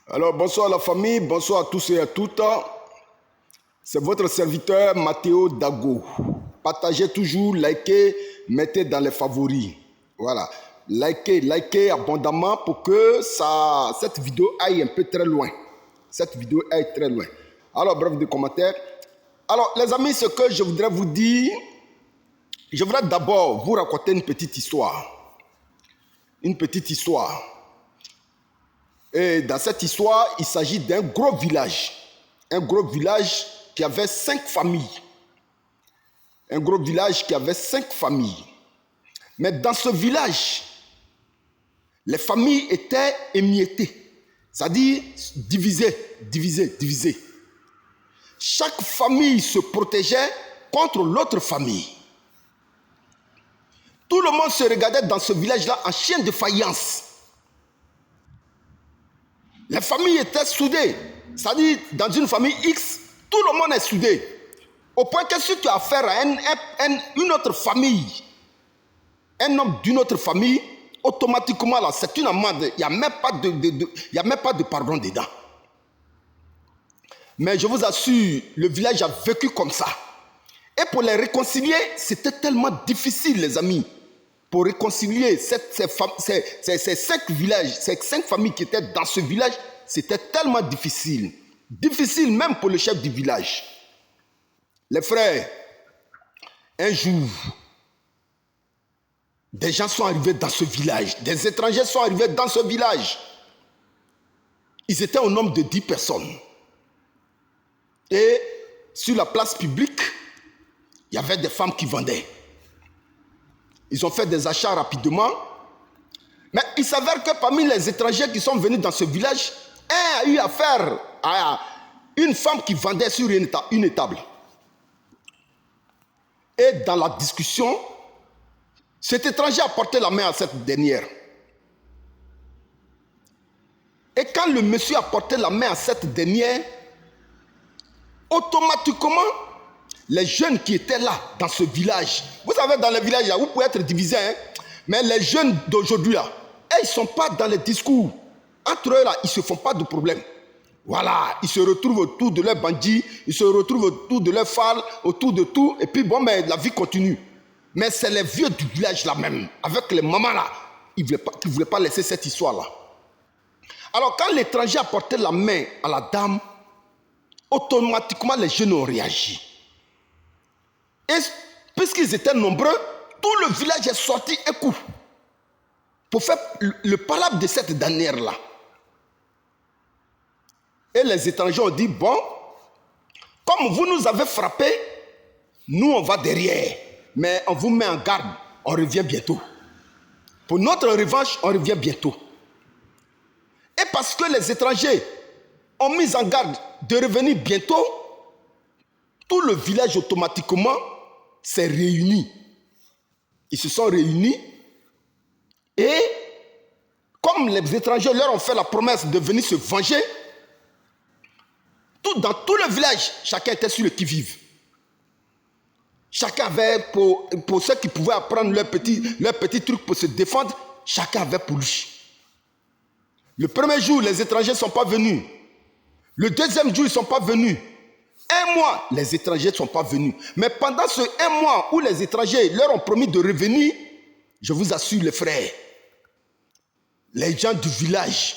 Alors, bonsoir la famille, bonsoir à tous et à toutes. C'est votre serviteur Mathéo Dago. Partagez toujours, likez, mettez dans les favoris. Voilà. Likez abondamment pour que cette vidéo aille un peu très loin. Cette vidéo aille très loin. Alors, bref, des commentaires. Alors, les amis, ce que je voudrais vous dire, je voudrais d'abord vous raconter une petite histoire. Une petite histoire. Et dans cette histoire, il s'agit d'un gros village. Un gros village qui avait 5 familles. Un gros village qui avait 5 familles. Mais dans ce village, les familles étaient émiettées. C'est-à-dire divisées. Chaque famille se protégeait contre l'autre famille. Tout le monde se regardait dans ce village-là en chien de faïence. Les familles étaient soudées. C'est-à-dire, dans une famille X, tout le monde est soudé. Au point que si tu as affaire à une autre famille, un homme d'une autre famille, automatiquement, là, c'est une amende. Il n'y a même pas de pardon dedans. Mais je vous assure, le village a vécu comme ça. Et pour les réconcilier, c'était tellement difficile, les amis. Pour réconcilier ces 5 villages, ces 5 familles qui étaient dans ce village, c'était tellement difficile. Difficile même pour le chef du village. Les frères, un jour, des gens sont arrivés dans ce village. Des étrangers sont arrivés dans ce village. Ils étaient au nombre de 10 personnes. Et sur la place publique, il y avait des femmes qui vendaient. Ils ont fait des achats rapidement. Mais il s'avère que parmi les étrangers qui sont venus dans ce village, un a eu affaire à une femme qui vendait sur une étable. Et dans la discussion, cet étranger a porté la main à cette dernière. Et quand le monsieur a porté la main à cette dernière, automatiquement, les jeunes qui étaient là, dans ce village, vous savez, dans le village, là, vous pouvez être divisés, hein, mais les jeunes d'aujourd'hui, là, ils ne sont pas dans les discours. Entre eux, là, ils ne se font pas de problème. Voilà, ils se retrouvent autour de leurs bandits, ils se retrouvent autour de leurs phares, autour de tout, et puis bon, mais la vie continue. Mais c'est les vieux du village, là même, avec les mamans, là, ils ne voulaient pas laisser cette histoire-là. Alors, quand l'étranger a porté la main à la dame, automatiquement, les jeunes ont réagi. Et puisqu'ils étaient nombreux, tout le village est sorti un coup pour faire le palabre de cette dernière-là. Et les étrangers ont dit, bon, comme vous nous avez frappés, nous on va derrière, mais on vous met en garde, on revient bientôt. Pour notre revanche, on revient bientôt. Et parce que les étrangers ont mis en garde de revenir bientôt, tout le village automatiquement s'est réuni. Ils se sont réunis et comme les étrangers leur ont fait la promesse de venir se venger, dans tout le village, chacun était sur le qui-vive. Chacun avait, pour ceux qui pouvaient apprendre leur petit truc pour se défendre, chacun avait pour lui. Le premier jour, les étrangers ne sont pas venus. Le deuxième jour, ils ne sont pas venus. Un mois, les étrangers ne sont pas venus. Mais pendant ce un mois où les étrangers leur ont promis de revenir, je vous assure les frères, les gens du village,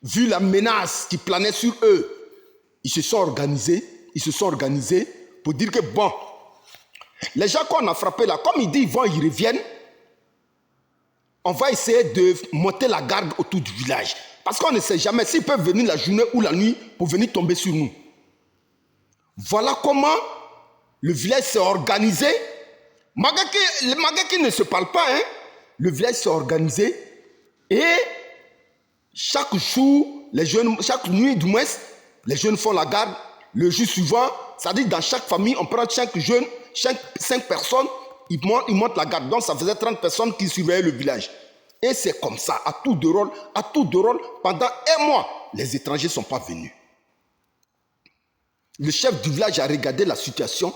vu la menace qui planait sur eux, ils se sont organisés pour dire que bon, les gens qu'on a frappés là, comme ils disent ils reviennent, on va essayer de monter la garde autour du village. Parce qu'on ne sait jamais s'ils peuvent venir la journée ou la nuit pour venir tomber sur nous. Voilà comment le village s'est organisé. Les magas qui ne se parlent pas, hein, le village s'est organisé et chaque jour, chaque nuit du moins, les jeunes font la garde. Le jour suivant, c'est-à-dire dans chaque famille, on prend 5 jeunes, 5 personnes, ils montent la garde. Donc ça faisait 30 personnes qui surveillaient le village. Et c'est comme ça, à tour de rôle, pendant un mois, les étrangers ne sont pas venus. Le chef du village a regardé la situation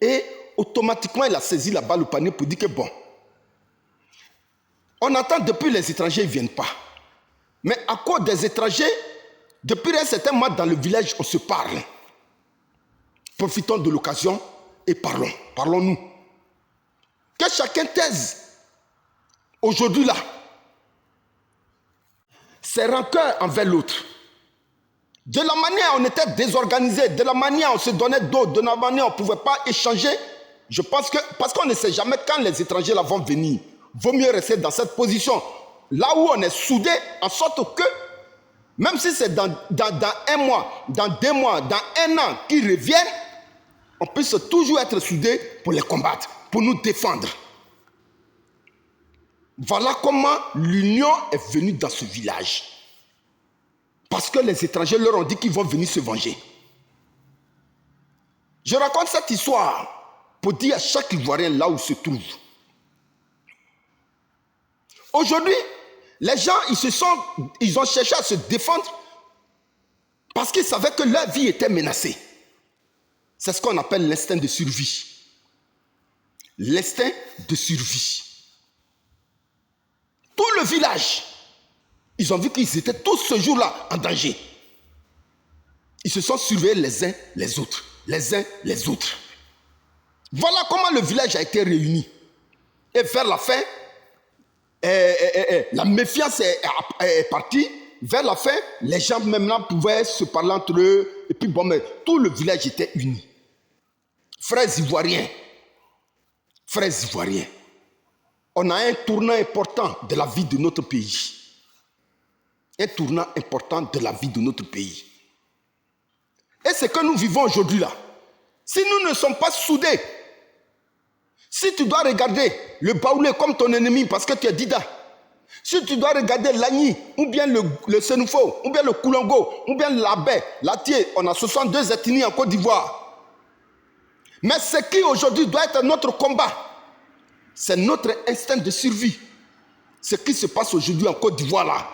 et automatiquement il a saisi la balle au panier pour dire que bon, on attend depuis les étrangers, ils ne viennent pas. Mais à cause des étrangers, Depuis un certain mois dans le village, on se parle. Profitons de l'occasion et parlons. Parlons-nous. Que chacun taise aujourd'hui là ses rancœurs envers l'autre. De la manière on était désorganisé, de la manière on se donnait d'autres, de la manière on ne pouvait pas échanger. Je pense que, parce qu'on ne sait jamais quand les étrangers là vont venir, vaut mieux rester dans cette position, là où on est soudé, en sorte que, même si c'est dans un mois, dans 2 mois, dans 1 an qu'ils reviennent, on puisse toujours être soudés pour les combattre, pour nous défendre. Voilà comment l'union est venue dans ce village. Parce que les étrangers leur ont dit qu'ils vont venir se venger. Je raconte cette histoire pour dire à chaque Ivoirien là où il se trouve. Aujourd'hui, les gens, ils ont cherché à se défendre parce qu'ils savaient que leur vie était menacée. C'est ce qu'on appelle l'instinct de survie. L'instinct de survie. Tout le village, ils ont vu qu'ils étaient tous ce jour-là en danger. Ils se sont surveillés les uns les autres. Les uns les autres. Voilà comment le village a été réuni. Et vers la fin, la méfiance est partie. Vers la fin, les gens maintenant pouvaient se parler entre eux. Et puis bon, mais tout le village était uni. Frères ivoiriens, on a un tournant important de la vie de notre pays. Un tournant important de la vie de notre pays. Et ce que nous vivons aujourd'hui là, si nous ne sommes pas soudés, si tu dois regarder le Baoulé comme ton ennemi parce que tu es Dida, si tu dois regarder l'Agni, ou bien le Sénoufo, ou bien le Koulongo, ou bien l'Abé, l'Atié, on a 62 ethnies en Côte d'Ivoire. Mais ce qui aujourd'hui doit être notre combat, c'est notre instinct de survie. Ce qui se passe aujourd'hui en Côte d'Ivoire là,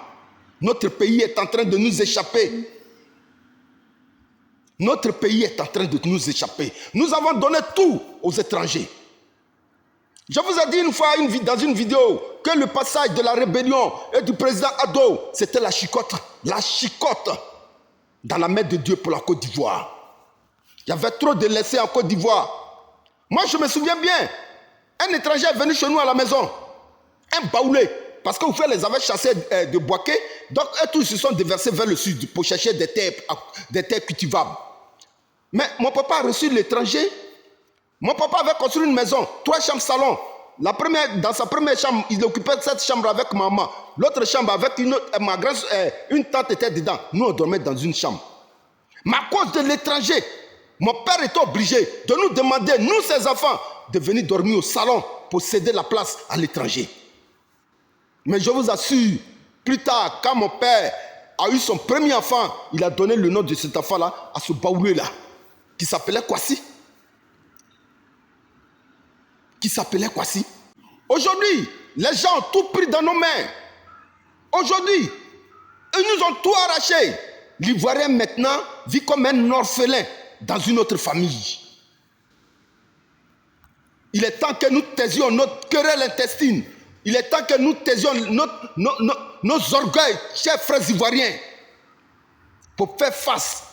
notre pays est en train de nous échapper. Notre pays est en train de nous échapper. Nous avons donné tout aux étrangers. Je vous ai dit une fois dans une vidéo que le passage de la rébellion et du président Ado, c'était la chicotte dans la main de Dieu pour la Côte d'Ivoire. Il y avait trop de laissés en Côte d'Ivoire. Moi, je me souviens bien, un étranger est venu chez nous à la maison, un Baoulé, parce que les avait chassés de Boaké, donc eux tous se sont déversés vers le sud pour chercher des terres cultivables. Mais mon papa a reçu l'étranger. Mon papa avait construit une maison, 3 chambres salon. Dans sa première chambre, il occupait cette chambre avec maman. L'autre chambre avec une tante était dedans. Nous, on dormait dans une chambre. Mais à cause de l'étranger, mon père était obligé de nous demander, nous ses enfants, de venir dormir au salon pour céder la place à l'étranger. Mais je vous assure, plus tard, quand mon père a eu son premier enfant, il a donné le nom de cet enfant-là à ce Baoulé-là, qui s'appelait Kwasi. Aujourd'hui, les gens ont tout pris dans nos mains. Aujourd'hui, ils nous ont tout arraché. L'Ivoirien maintenant vit comme un orphelin dans une autre famille. Il est temps que nous taisions notre querelle intestine. Il est temps que nous taisions nos orgueils, chers frères ivoiriens, pour faire face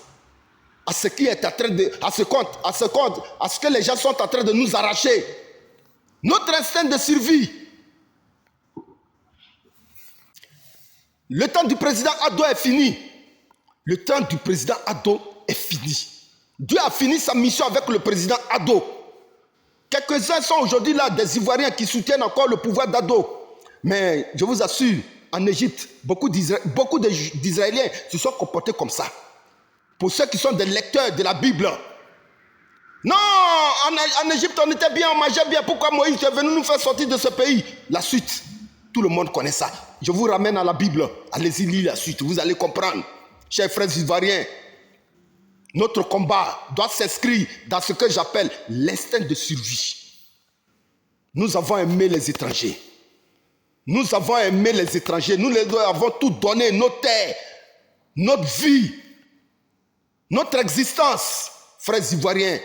à ce qui est en train de, à ce que les gens sont en train de nous arracher. Notre instinct de survie. Le temps du président Ado est fini. Le temps du président Ado est fini. Dieu a fini sa mission avec le président Ado. Quelques-uns sont aujourd'hui là, des Ivoiriens qui soutiennent encore le pouvoir d'Ado. Mais je vous assure, en Égypte, beaucoup d'Israéliens se sont comportés comme ça. Pour ceux qui sont des lecteurs de la Bible. Non, en Égypte, on était bien, on mangeait bien. Pourquoi Moïse est venu nous faire sortir de ce pays? La suite, tout le monde connaît ça. Je vous ramène à la Bible. Allez-y, lisez la suite, vous allez comprendre. Chers frères ivoiriens, notre combat doit s'inscrire dans ce que j'appelle l'instinct de survie. Nous avons aimé les étrangers. Nous avons aimé les étrangers. Nous leur avons tout donné, nos terres, notre vie, notre existence. Frères ivoiriens,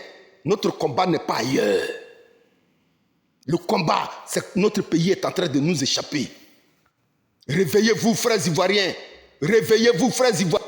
notre combat n'est pas ailleurs. Le combat, c'est que notre pays est en train de nous échapper. Réveillez-vous, frères ivoiriens. Réveillez-vous, frères ivoiriens.